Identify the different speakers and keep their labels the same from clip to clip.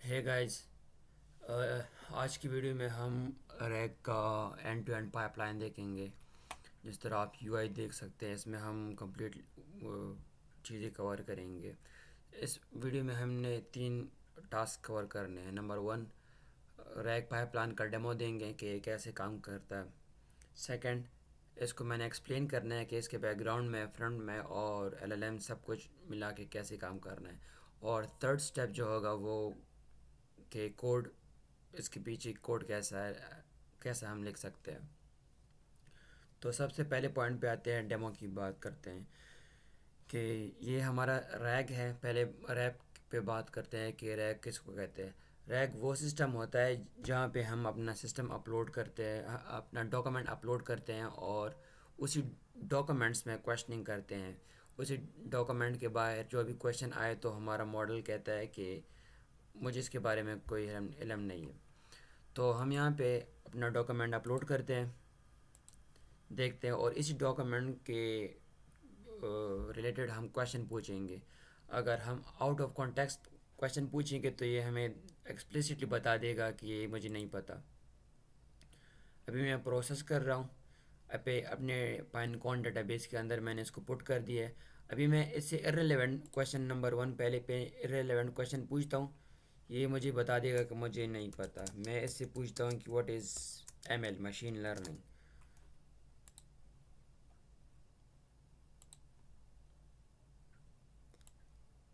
Speaker 1: ہے گائز، آج کی ویڈیو میں ہم ریک کا end to end pipeline دیکھیں گے. جس طرح آپ یو آئی دیکھ سکتے ہیں، اس میں ہم کمپلیٹ چیزیں کور کریں گے. اس ویڈیو میں ہم نے 3 ٹاسک کور کرنے ہیں. نمبر 1، ریک پائپ لائن کا ڈیمو دیں گے کہ یہ کیسے کام کرتا ہے. سیکنڈ، اس کو میں نے ایکسپلین کرنا ہے کہ اس کے بیک گراؤنڈ میں، فرنٹ میں اور ایل ایل ایم سب کچھ ملا کے کیسے کام کرنا ہے. اور تھرڈ سٹیپ جو ہوگا وہ کہ کوڈ، اس کے پیچھے کوڈ کیسا ہے، کیسا ہم لکھ سکتے ہیں. تو سب سے پہلے پوائنٹ پہ آتے ہیں، ڈیمو کی بات کرتے ہیں کہ یہ ہمارا ریک ہے. پہلے ریک پہ بات کرتے ہیں کہ ریک کس کو کہتے ہیں. ریک وہ سسٹم ہوتا ہے جہاں پہ ہم اپنا سسٹم اپلوڈ کرتے ہیں، اپنا ڈاکومنٹ اپلوڈ کرتے ہیں اور اسی ڈاکومنٹس میں کویشچننگ کرتے ہیں. اسی ڈاکومنٹ کے باہر جو بھی کویشچن آئے تو ہمارا ماڈل کہتا ہے کہ مجھے اس کے بارے میں کوئی علم نہیں ہے. تو ہم یہاں پہ اپنا ڈاکومنٹ اپلوڈ کرتے ہیں، دیکھتے ہیں، اور اسی ڈاکومنٹ کے ریلیٹڈ ہم کویشچن پوچھیں گے. اگر ہم آؤٹ آف کانٹیکسٹ کویشچن پوچھیں گے تو یہ ہمیں ایکسپلیسٹلی بتا دے گا کہ یہ مجھے نہیں پتہ. ابھی میں پروسیس کر رہا ہوں. اپنے پائن کون ڈیٹا بیس کے اندر میں نے اس کو پٹ کر دیا ہے. ابھی میں اس سے ارریلیونٹ کویشچن نمبر 1 پہلے پہ ارریلیونٹ کویشچن پوچھتا ہوں. یہ مجھے بتا دے گا کہ مجھے نہیں پتہ. میں اس سے پوچھتا ہوں کہ what is M L, machine learning.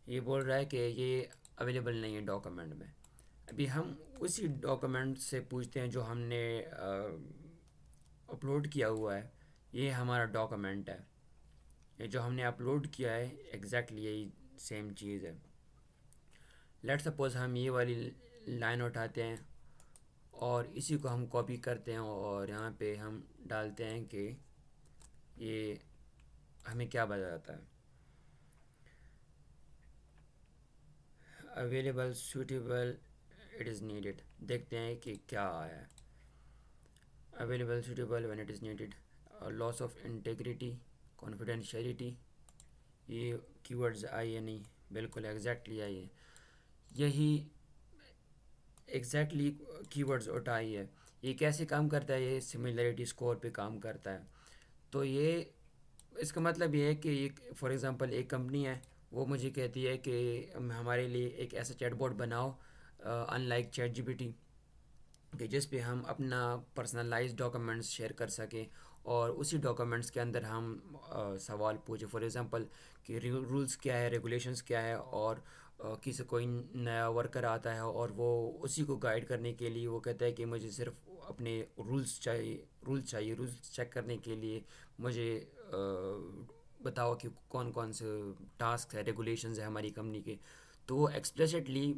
Speaker 1: یہ بول رہا ہے کہ یہ اویلیبل نہیں ہے ڈاکومنٹ میں. ابھی ہم اسی ڈاکومنٹ سے پوچھتے ہیں جو ہم نے اپلوڈ کیا ہوا ہے. یہ ہمارا ڈاکومنٹ ہے، یہ جو ہم نے اپلوڈ کیا ہے ایگزیکٹلی یہی سیم چیز ہے. لیٹ سپوز ہم یہ والی لائن اٹھاتے ہیں اور اسی کو ہم کاپی کرتے ہیں اور یہاں پہ ہم ڈالتے ہیں کہ یہ ہمیں کیا بتاتا ہے. Available, suitable, it is needed. دیکھتے ہیں کہ کیا آیا ہے. Available, suitable, when it is needed. Loss of integrity, confidentiality. یہ کی ورڈز آئی ہے؟ نہیں، بالکل ایگزیکٹلی آئی ہے. یہی ایگزیکٹلی کی ورڈز اٹھائی ہے. یہ کیسے کام کرتا ہے؟ یہ سملیرٹی اسکور پہ کام کرتا ہے. تو یہ اس کا مطلب یہ ہے کہ ایک فار ایگزامپل ایک کمپنی ہے، وہ مجھے کہتی ہے کہ ہمارے لیے ایک ایسا چیٹ بوٹ بناؤ unlike ChatGPT, کہ جس پہ ہم اپنا پرسنلائز ڈاکومنٹس شیئر کر سکیں اور اسی ڈاکومنٹس کے اندر ہم سوال پوچھیں. فار ایگزامپل کہ رولز کیا ہے، ریگولیشنز کیا ہے، اور کسی کوئی نیا ورکر آتا ہے اور وہ اسی کو گائیڈ کرنے کے لیے وہ کہتا ہے کہ مجھے صرف اپنے رولز چاہیے. رولز چیک کرنے کے لیے مجھے بتاؤ کہ کون کون سے ٹاسک ہے، ریگولیشنز ہے ہماری کمپنی کے. تو وہ ایکسپلیسٹلی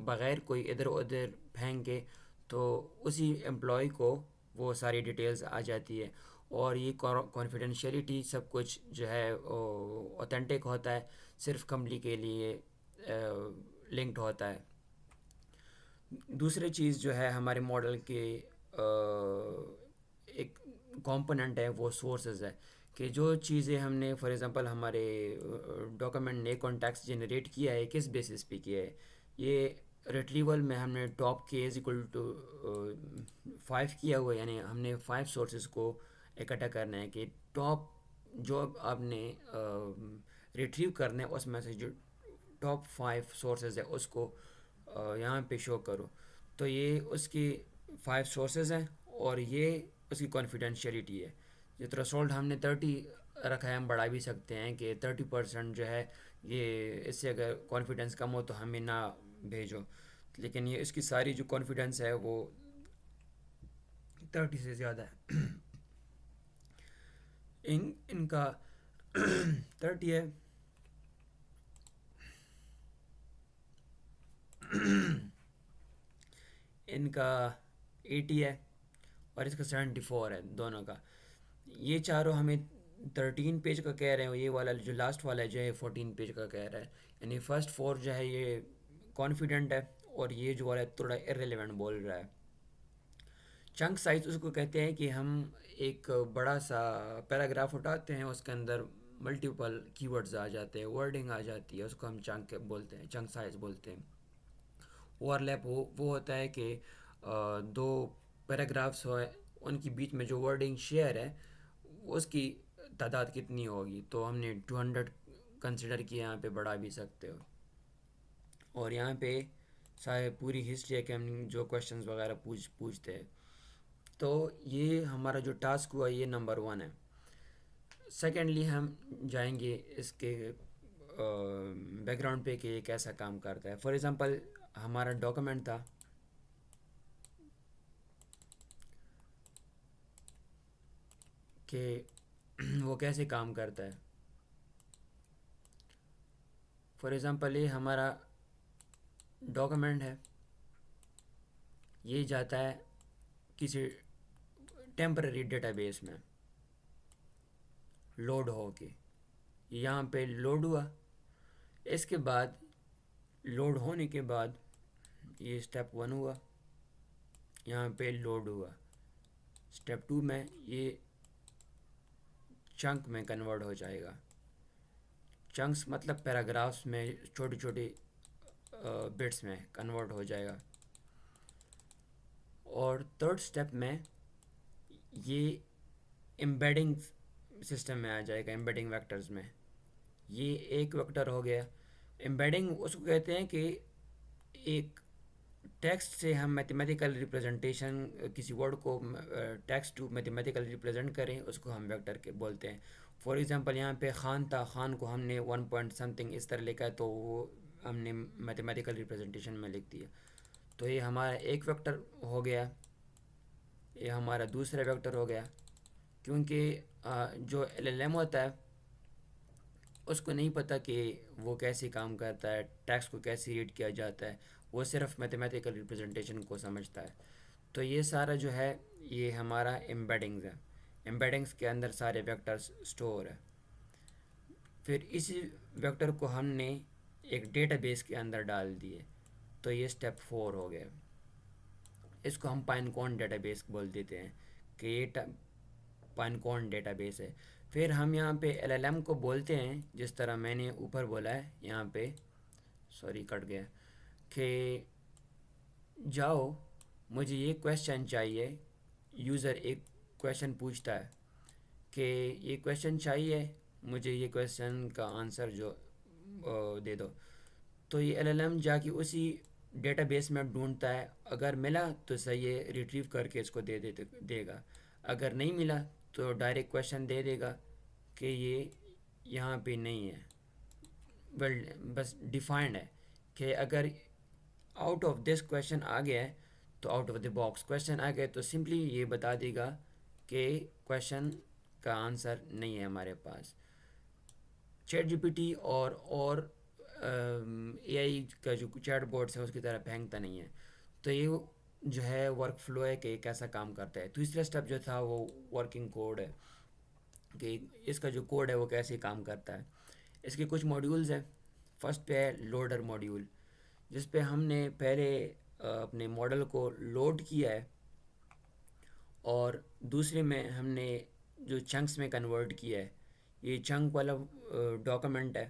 Speaker 1: بغیر کوئی ادھر ادھر پھینک کے تو اسی امپلائی کو وہ ساری ڈیٹیلز آ جاتی ہے. اور یہ کانفیڈینشیلٹی سب کچھ جو ہے اوتھینٹک ہوتا ہے، صرف کمپنی کے لیے لنکڈ ہوتا ہے. دوسری چیز جو ہے ہمارے ماڈل کے ایک کمپوننٹ ہے وہ سورسز ہے، کہ جو چیزیں ہم نے فار ایگزامپل ہمارے ڈاکومنٹ نے کانٹیکسٹ جنریٹ کیا ہے کس بیسس پہ کیا ہے. یہ ریٹریول میں ہم نے ٹاپ کے از اکول ٹو 5 کیا ہوا ہے، یعنی ہم نے 5 سورسز کو اکٹھا کرنا ہے کہ ٹاپ جو آپ نے ریٹریو کرنا ہے اس میں سے جو ٹاپ 5 سورسز ہے اس کو یہاں پہ شو کرو. تو یہ اس کی 5 سورسز ہیں اور یہ اس کی کانفیڈینشیلٹی ہے. یہ تھریشولڈ ہم نے 30 رکھا ہے، ہم بڑھا بھی سکتے ہیں کہ 30% جو ہے یہ اس سے اگر کانفیڈنس کم ہو تو ہمیں نہ بھیجو. لیکن یہ اس کی ساری جو کانفیڈنس ہے وہ 30 سے زیادہ ہے. ان کا 30 ہے، ان کا 80 ہے اور اس کا 74 ہے دونوں کا. یہ چاروں ہمیں 13 پیج کا کہہ رہے ہیں، یہ والا جو لاسٹ والا ہے جو ہے 14 پیج کا کہہ رہا ہے. یعنی فرسٹ 4 جو ہے یہ کانفیڈنٹ ہے اور یہ جو والا ہے تھوڑا ارریلیونٹ بول رہا ہے. چنک سائز اس کو کہتے ہیں کہ ہم ایک بڑا سا پیراگراف اٹھاتے ہیں، اس کے اندر ملٹیپل کی ورڈز آ جاتے ہیں، ورڈنگ آ جاتی ہے، اس کو ہم چنک بولتے ہیں، چنک سائز بولتے ہیں. اوور لیپ وہ ہوتا ہے کہ دو پیراگرافس ہو ان کے بیچ میں جو ورڈنگ شیئر ہے اس کی تعداد کتنی ہوگی. تو ہم نے 200 کنسیڈر کیا. یہاں پہ بڑھا بھی سکتے ہو. اور یہاں پہ سارے پوری ہسٹری ہے کہ ہم جو کوشچنز وغیرہ پوچھتے ہیں. تو یہ ہمارا جو ٹاسک ہوا یہ نمبر 1 ہے. سیکنڈلی ہم جائیں گے اس کے بیک گراؤنڈ پہ کہ یہ کیسا کام کرتا ہے. فار ایگزامپل ہمارا ڈاکومنٹ تھا کہ وہ کیسے کام کرتا ہے. فار ایگزامپل یہ ہمارا ڈاکومنٹ ہے, یہ جاتا ہے کسی ٹیمپرری ڈیٹا بیس میں لوڈ ہو کے. یہاں پہ لوڈ ہوا, اس کے بعد لوڈ ہونے کے بعد یہ اسٹیپ 1 ہوا, یہاں پہ لوڈ ہوا. اسٹیپ 2 میں یہ چنک میں کنورٹ ہو جائے گا. چنکس مطلب پیراگرافس میں چھوٹی چھوٹی بٹس میں کنورٹ ہو جائے گا. اور تھرڈ اسٹیپ میں یہ امبیڈنگ سسٹم میں آ جائے گا, امبیڈنگ ویکٹرز میں. یہ ایک ویکٹر ہو گیا. امبیڈنگ اس کو کہتے ہیں کہ ایک ٹیکسٹ سے ہم میتھمیٹیکل ریپرزنٹیشن کسی ورڈ کو ٹیکسٹ ٹو میتھمیٹیکل ریپرزینٹ کریں, اس کو ہم ویکٹر کے بولتے ہیں. فار ایگزامپل یہاں پہ خان تھا, خان کو ہم نے 1 پوائنٹ سم تھنگ اس طرح لکھا ہے تو وہ ہم نے میتھمیٹیکل ریپرزنٹیشن میں لکھ دیا. تو یہ ہمارا ایک ویکٹر ہو گیا. یہ ہمارا دوسرا ویکٹر ہو گیا. کیونکہ جو LLM ہوتا ہے اس کو نہیں پتہ کہ وہ کیسے کام کرتا ہے, ٹیکسٹ کو کیسے ریڈ کیا جاتا ہے, وہ صرف میتھمیٹیکل ریپرزنٹیشن کو سمجھتا ہے. تو یہ سارا جو ہے یہ ہمارا امبیڈنگز ہے. امبیڈنگز کے اندر سارے ویکٹرز سٹور ہے. پھر اسی ویکٹر کو ہم نے ایک ڈیٹا بیس کے اندر ڈال دیے. تو یہ اسٹیپ 4 ہو گیا. اس کو ہم پائنکون ڈیٹا بیس بول دیتے ہیں کہ یہ پائنکون ڈیٹا بیس ہے. پھر ہم یہاں پہ LLM کو بولتے ہیں جس طرح میں نے اوپر بولا ہے, یہاں پہ سوری کٹ گیا, کہ جاؤ مجھے یہ کویشچن چاہیے. یوزر ایک کویشچن پوچھتا ہے کہ یہ کویشچن چاہیے مجھے, یہ کویشچن کا آنسر جو دے دو. تو یہ LLM جا کے اسی ڈیٹا بیس میں ڈھونڈتا ہے. اگر ملا تو صحیح ہے, ریٹریو کر کے اس کو دے گا. اگر نہیں ملا تو ڈائریکٹ کویشچن دے دے گا کہ یہ یہاں پہ نہیں ہے. بس ڈیفائنڈ ہے کہ اگر آؤٹ آف دس کویشچن آ گیا ہے تو out of the box question آ گیا تو سمپلی یہ بتا دے گا کہ کویشچن کا آنسر نہیں ہے ہمارے پاس. چیٹ GPT اور AI کا جو چیٹ بورڈس ہے اس کی طرح پھینکتا نہیں ہے. تو یہ جو ہے ورک فلو ہے کہ کیسا کام کرتا ہے. دوسرا اسٹیپ جو تھا وہ ورکنگ کوڈ ہے کہ اس کا جو کوڈ ہے وہ کیسے کام کرتا ہے. اس کے کچھ ماڈیولز ہیں. فرسٹ پہ ہے لوڈر ماڈیول, جس پہ ہم نے پہلے اپنے ماڈل کو لوڈ کیا ہے, اور دوسرے میں ہم نے جو چنکس میں کنورٹ کیا ہے, یہ چنک والا ڈاکومنٹ ہے.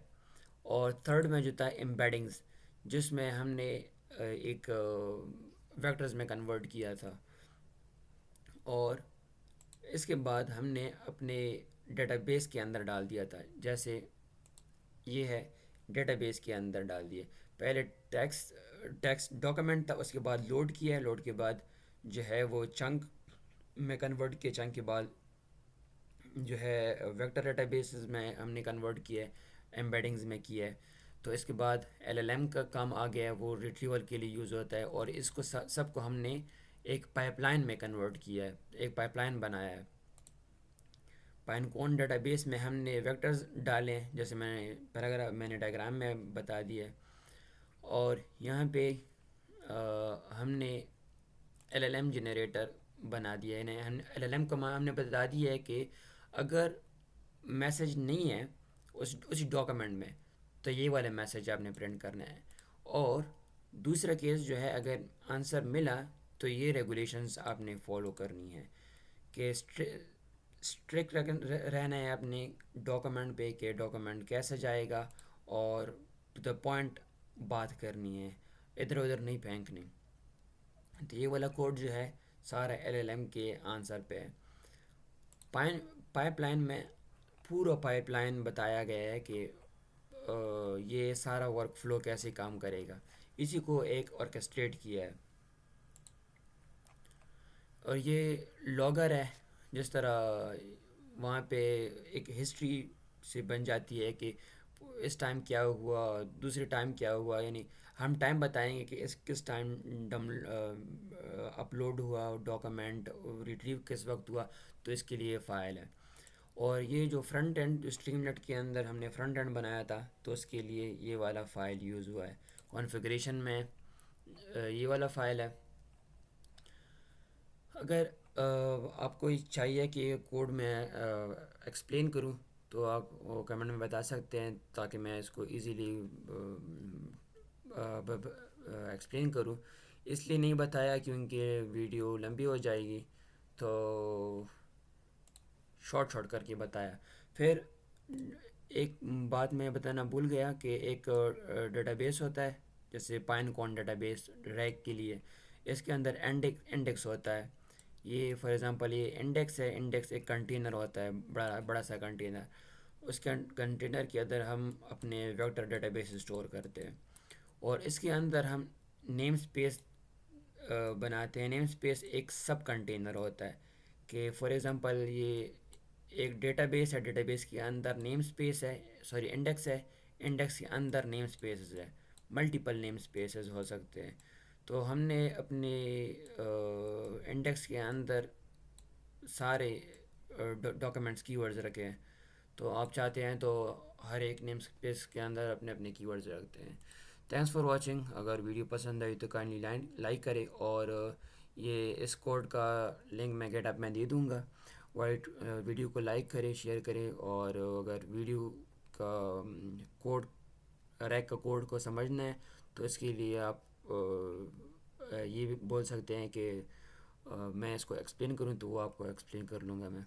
Speaker 1: اور تھرڈ میں جو تھا امبیڈنگز, جس میں ہم نے ایک ویکٹرز میں کنورٹ کیا تھا. اور اس کے بعد ہم نے اپنے ڈیٹا بیس کے اندر ڈال دیا تھا. جیسے یہ ہے ڈیٹا بیس کے اندر ڈال دیے. پہلے ٹیکسٹ ڈاکومنٹ تھا, اس کے بعد لوڈ کیا ہے, لوڈ کے بعد جو ہے وہ چنک میں کنورٹ کیا, چنک کے بعد جو ہے ویکٹر ڈیٹا بیسز میں ہم نے کنورٹ کیا ہے, ایمبیڈنگز میں کیا ہے. تو اس کے بعد LLM کا کام آ گیا ہے, وہ ریٹریول کے لیے یوز ہوتا ہے. اور اس کو سب کو ہم نے ایک پائپ لائن میں کنورٹ کیا ہے, ایک پائپ لائن بنایا ہے. پائنکون ڈیٹا بیس میں ہم نے ویکٹرز ڈالے جیسے میں نے ڈائیگرام میں بتا دیا ہے. اور یہاں پہ ہم نے LLM جنریٹر بنا دیا ہے. LLM کو ہم نے بتا دیا ہے کہ اگر میسج نہیں ہے اسی ڈاکومنٹ میں تو یہ والا میسج آپ نے پرنٹ کرنا ہے. اور دوسرا کیس جو ہے اگر آنسر ملا تو یہ ریگولیشنز آپ نے فالو کرنی ہے کہ اسٹرکٹ رہنا ہے اپنے ڈاکومنٹ پہ کہ ڈاکومنٹ کیسا جائے گا, اور ٹو دا پوائنٹ بات کرنی ہے. ادھر ادھر نہیں پھینکنی. تو یہ والا کوڈ جو ہے سارا LLM کے آنسر پہ ہے. پائپ لائن میں پورا پائپ لائن بتایا گیا ہے کہ یہ سارا ورک فلو کیسے کام کرے گا. اسی کو ایک آرکیسٹریٹ کیا ہے. اور یہ لاگر ہے. جس طرح وہاں پہ ایک ہسٹری سے بن جاتی ہے کہ اس ٹائم کیا ہوا، دوسرے ٹائم کیا ہوا، یعنی ہم ٹائم بتائیں گے کہ اس کس ٹائم اپلوڈ ہوا ڈاکومنٹ، ریٹریو کس وقت ہوا. تو اس کے لیے فائل ہے. اور یہ جو فرنٹ اینڈ جو اسٹریم نیٹ کے اندر ہم نے فرنٹ اینڈ بنایا تھا تو اس کے لیے یہ والا فائل یوز ہوا ہے. کانفیگریشن میں یہ والا فائل ہے. اگر آپ کو چاہیے کہ یہ کوڈ میں ایکسپلین کروں تو آپ وہ کمنٹ میں بتا سکتے ہیں تاکہ میں اس کو ایزیلی ایکسپلین کروں. اس لیے نہیں بتایا کیونکہ ویڈیو لمبی ہو جائے گی، تو شارٹ کر کے بتایا. پھر ایک بات میں بتانا بھول گیا کہ ایک ڈیٹا بیس ہوتا ہے جیسے پائن کون ڈیٹا بیس ریک کے لیے. اس کے اندر انڈیکس ہوتا ہے. یہ فار ایگزامپل یہ انڈیکس ہے. انڈیکس ایک کنٹینر ہوتا ہے، بڑا سا کنٹینر. اس کنٹینر کے اندر ہم اپنے ویکٹر ڈیٹا بیس اسٹور کرتے ہیں، اور اس کے اندر ہم نیم اسپیس بناتے ہیں. نیم اسپیس ایک سب کنٹینر ہوتا ہے کہ فار ایگزامپل یہ ایک ڈیٹا بیس ہے. ڈیٹا بیس کے اندر نیم اسپیس ہے، سوری انڈیکس ہے. انڈیکس کے اندر نیم اسپیسز ہے، ملٹیپل نیم اسپیسز ہو سکتے ہیں. تو ہم نے اپنے انڈیکس کے اندر سارے ڈاکومنٹس کی ورڈز رکھے ہیں. تو آپ چاہتے ہیں تو ہر ایک نیم اسپیس کے اندر اپنے اپنے کی ورڈز رکھتے ہیں. Thanks for watching. اگر ویڈیو پسند آئی تو کائنڈلی لائک کرے، اور یہ اس کوڈ کا لنک میں گیٹ اپ میں دے دوں گا. ویڈیو کو لائک کرے، شیئر کرے، اور اگر ویڈیو کا کوڈ ریک کا کوڈ کو سمجھنا ہے تو اس کے لیے آپ یہ بھی بول سکتے ہیں کہ میں اس کو ایکسپلین کروں تو وہ آپ کو ایکسپلین کر لوں گا میں.